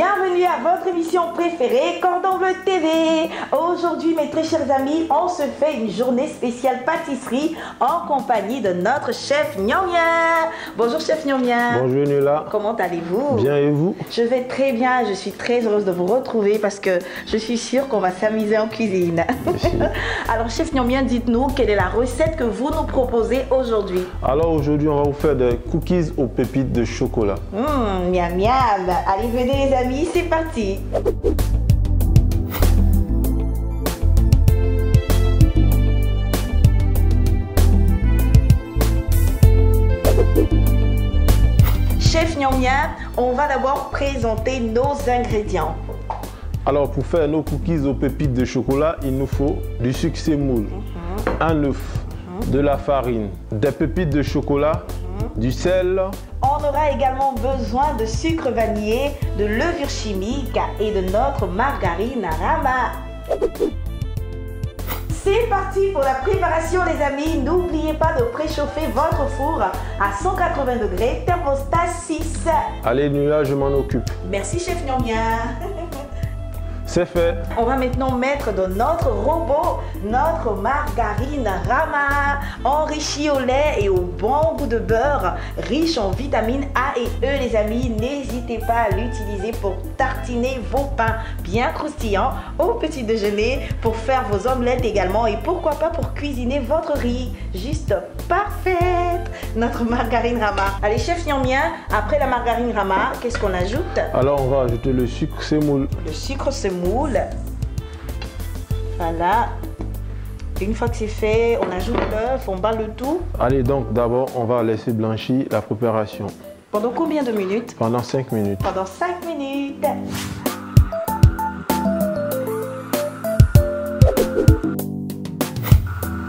Bienvenue à votre émission préférée, Cordon Bleu TV. Aujourd'hui, mes très chers amis, on se fait une journée spéciale pâtisserie en compagnie de notre chef Gnomien. Bonjour chef Gnomien. Bonjour Nula. Comment allez-vous? Bien et vous? Je vais très bien, je suis très heureuse de vous retrouver parce que je suis sûre qu'on va s'amuser en cuisine. Alors chef Gnomien, dites-nous quelle est la recette que vous nous proposez aujourd'hui? Alors aujourd'hui, on va vous faire des cookies aux pépites de chocolat. Miam miam. Allez, venez les amis, c'est parti. Chef Gnomien, on va d'abord présenter nos ingrédients. Alors pour faire nos cookies aux pépites de chocolat, il nous faut du sucre sémoule, un œuf, de la farine, des pépites de chocolat, du sel. On aura également besoin de sucre vanillé, de levure chimique et de notre margarine Rama. C'est parti pour la préparation les amis. N'oubliez pas de préchauffer votre four à 180 degrés, thermostat 6. Allez Nula, je m'en occupe. Merci chef Gnomien. C'est fait. On va maintenant mettre dans notre robot notre margarine Rama, enrichie au lait et au bon goût de beurre, riche en vitamines A et E les amis. N'hésitez pas à l'utiliser pour tartiner vos pains bien croustillants au petit déjeuner, pour faire vos omelettes également et pourquoi pas pour cuisiner votre riz. Juste parfaite notre margarine Rama. Allez chef Gnomien, après la margarine Rama, qu'est-ce qu'on ajoute? Alors on va ajouter le sucre sémoule. Le sucre sémoule. Voilà. Une fois que c'est fait, on ajoute l'œuf, on bat le tout. Allez, donc d'abord, on va laisser blanchir la préparation. Pendant combien de minutes? Pendant 5 minutes. Pendant 5 minutes.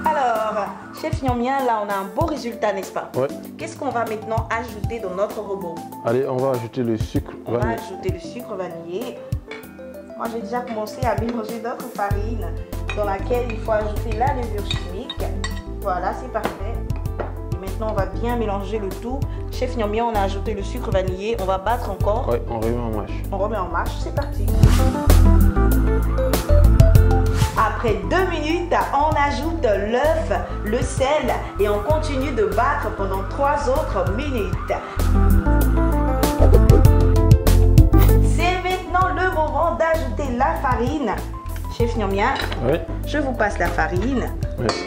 Alors, chef Gnomien, là, on a un beau résultat, n'est-ce pas? Oui. Qu'est-ce qu'on va maintenant ajouter dans notre robot? Allez, on va ajouter le sucre vanillé. On va ajouter le sucre vanillé. Moi, j'ai déjà commencé à mélanger notre farine dans laquelle il faut ajouter la levure chimique. Voilà, c'est parfait. Et maintenant, on va bien mélanger le tout. Chef Gnomien, on a ajouté le sucre vanillé. On va battre encore. Oui, on remet en marche. On remet en marche, c'est parti. Après 2 minutes, on ajoute l'œuf, le sel et on continue de battre pendant 3 autres minutes. D'ajouter la farine. Chef Gnomien, oui. Je vous passe la farine. Merci.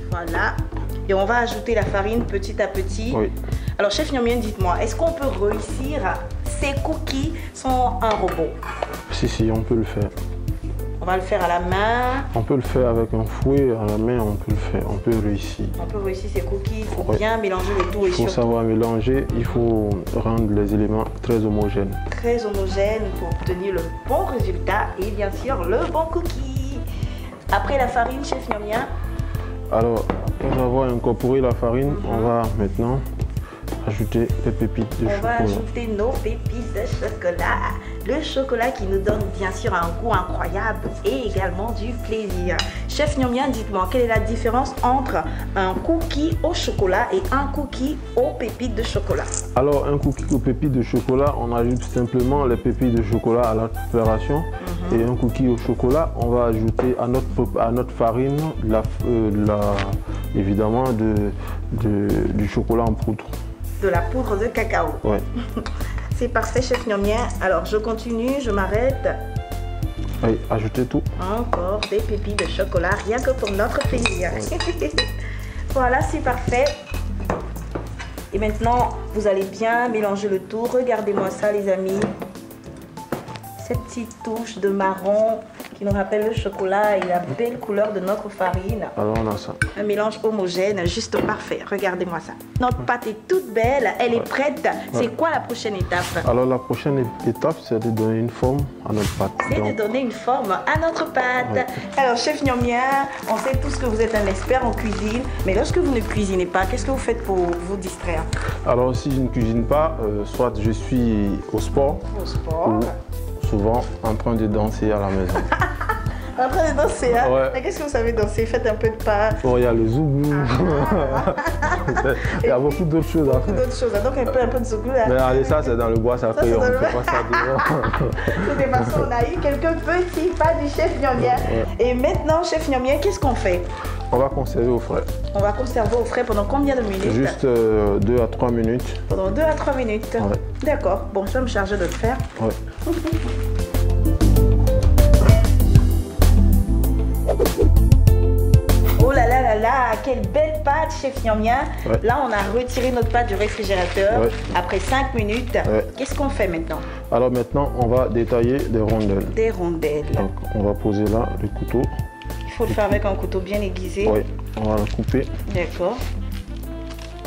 Voilà. Et on va ajouter la farine petit à petit. Oui. Alors, chef Gnomien, dites-moi, est-ce qu'on peut réussir ces cookies sans un robot? Si, on peut le faire. On va le faire à la main. On peut le faire avec un fouet à la main, on peut le faire, on peut réussir. On peut réussir ces cookies, il faut bien mélanger le tout. Il faut savoir mélanger, il faut rendre les éléments très homogènes. Très homogènes pour obtenir le bon résultat et bien sûr le bon cookie. Après la farine, chef Gnomien. Alors, après avoir incorporé la farine, on va maintenant ajouter les pépites de chocolat. On va ajouter nos pépites de chocolat. Le chocolat qui nous donne bien sûr un goût incroyable et également du plaisir. Chef Gnomien, dites-moi, quelle est la différence entre un cookie au chocolat et un cookie aux pépites de chocolat? Alors, un cookie aux pépites de chocolat, on ajoute simplement les pépites de chocolat à la préparation. Et un cookie au chocolat, on va ajouter à notre farine évidemment du chocolat en poudre. De la poudre de cacao. Ouais. C'est parfait, chef Gnomien. Alors, je continue, je m'arrête. Oui, ajoutez tout. Encore des pépites de chocolat, rien que pour notre plaisir. Oui. Voilà, c'est parfait. Et maintenant, vous allez bien mélanger le tout. Regardez-moi ça, les amis. Cette petite touche de marron qui nous rappelle le chocolat et la belle couleur de notre farine. Alors on a ça. Un mélange homogène, juste parfait. Regardez-moi ça. Notre pâte est toute belle, elle est prête. C'est quoi la prochaine étape? Alors la prochaine étape, c'est de donner une forme à notre pâte. C'est de donner une forme à notre pâte. Alors chef Gnomien, on sait tous que vous êtes un expert en cuisine, mais lorsque vous ne cuisinez pas, qu'est-ce que vous faites pour vous distraire? Alors si je ne cuisine pas, soit je suis au sport. Au sport. Ou souvent en train de danser à la maison. En train de danser, hein? Ouais. Mais qu'est-ce que vous savez danser? Faites un peu de pas. Bon, il y a le zoubou. Il y a beaucoup d'autres choses à faire. D'autres choses, donc un peu de zoubou. Mais allez, ça c'est dans le bois, ça fait, on ne fait pas ça dehors. De toute façon, on a eu quelques petits pas du chef Nyamien. Ouais. Et maintenant, chef Nyamien, qu'est-ce qu'on fait? On va conserver au frais. On va conserver au frais pendant combien de minutes? Juste 2 à 3 minutes. Pendant 2 à 3 minutes. Ouais. D'accord. Bon, je vais me charger de le faire. Ouais. Oh là là là là, quelle belle pâte, chef Nyamien. Ouais. Là, on a retiré notre pâte du réfrigérateur. Ouais. Après 5 minutes, Ouais. qu'est-ce qu'on fait maintenant? Alors maintenant, on va détailler des rondelles. Des rondelles. Donc, on va poser là le couteau. Il faut le faire avec un couteau bien aiguisé. Oui, on va le couper. D'accord.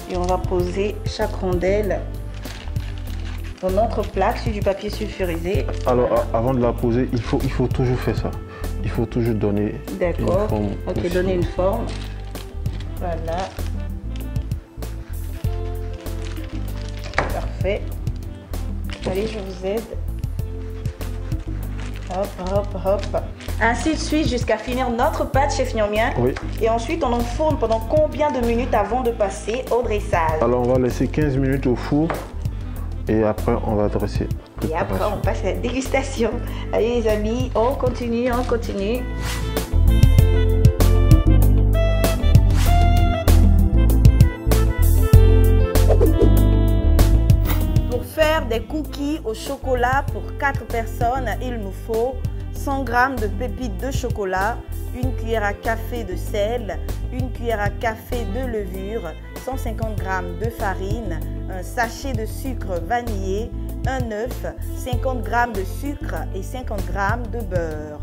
Et on va poser chaque rondelle dans notre plaque sur du papier sulfurisé. Alors, avant de la poser, il faut toujours faire ça. Il faut toujours donner une D'accord. forme. Ok, aussi. donner une forme. Voilà. Parfait. Allez, je vous aide. Hop, hop, hop. Ainsi de suite jusqu'à finir notre pâte, chef Nyamien. Oui. Et ensuite, on enfourne pendant combien de minutes avant de passer au dressage? Alors, on va laisser 15 minutes au four et après, on va dresser. Et après, on passe à la dégustation. Allez, les amis, on continue, on continue. Pour faire des cookies au chocolat pour 4 personnes, il nous faut 100 g de pépites de chocolat, une cuillère à café de sel, une cuillère à café de levure, 150 g de farine, un sachet de sucre vanillé, un œuf, 50 g de sucre et 50 g de beurre.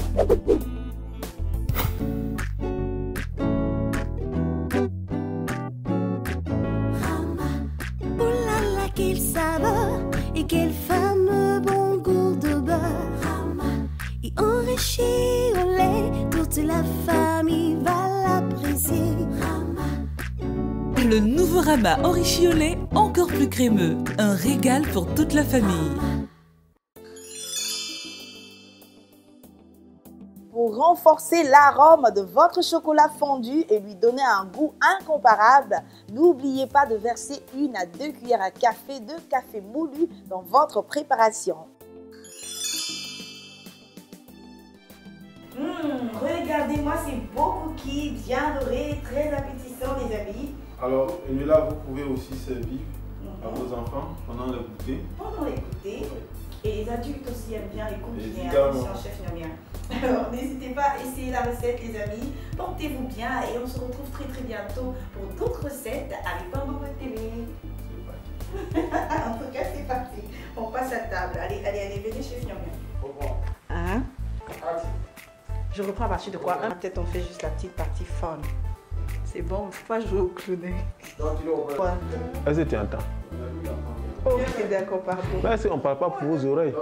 Oh là là, quel saveur et quel fameux bon goût de beurre. Et enrichi au lait, toute la famille va l'apprécier. Le nouveau Rama enrichi au lait, encore plus crémeux. Un régal pour toute la famille. Pour renforcer l'arôme de votre chocolat fondu et lui donner un goût incomparable, n'oubliez pas de verser 1 à 2 cuillères à café de café moulu dans votre préparation. Regardez-moi ces beaux cookies bien dorés, très appétissants les amis. Alors, là, vous pouvez aussi servir à vos enfants pendant le goûter. Pendant les goûters, et les adultes aussi aiment bien les cookies, Évidemment. attention chef Nyamien. Alors n'hésitez pas à essayer la recette les amis, portez-vous bien et on se retrouve très très bientôt pour d'autres recettes avec Bamboo TV. En tout cas c'est parti, on passe à table. Allez, venez chef Nyamien. Hein? Je reprends à partir de quoi? Peut-être on fait juste la petite partie fun. C'est bon, il ne faut pas jouer au clown. Est-ce que tu entends? Ok, d'accord, pardon. Mais on ne parle pas pour vos oreilles.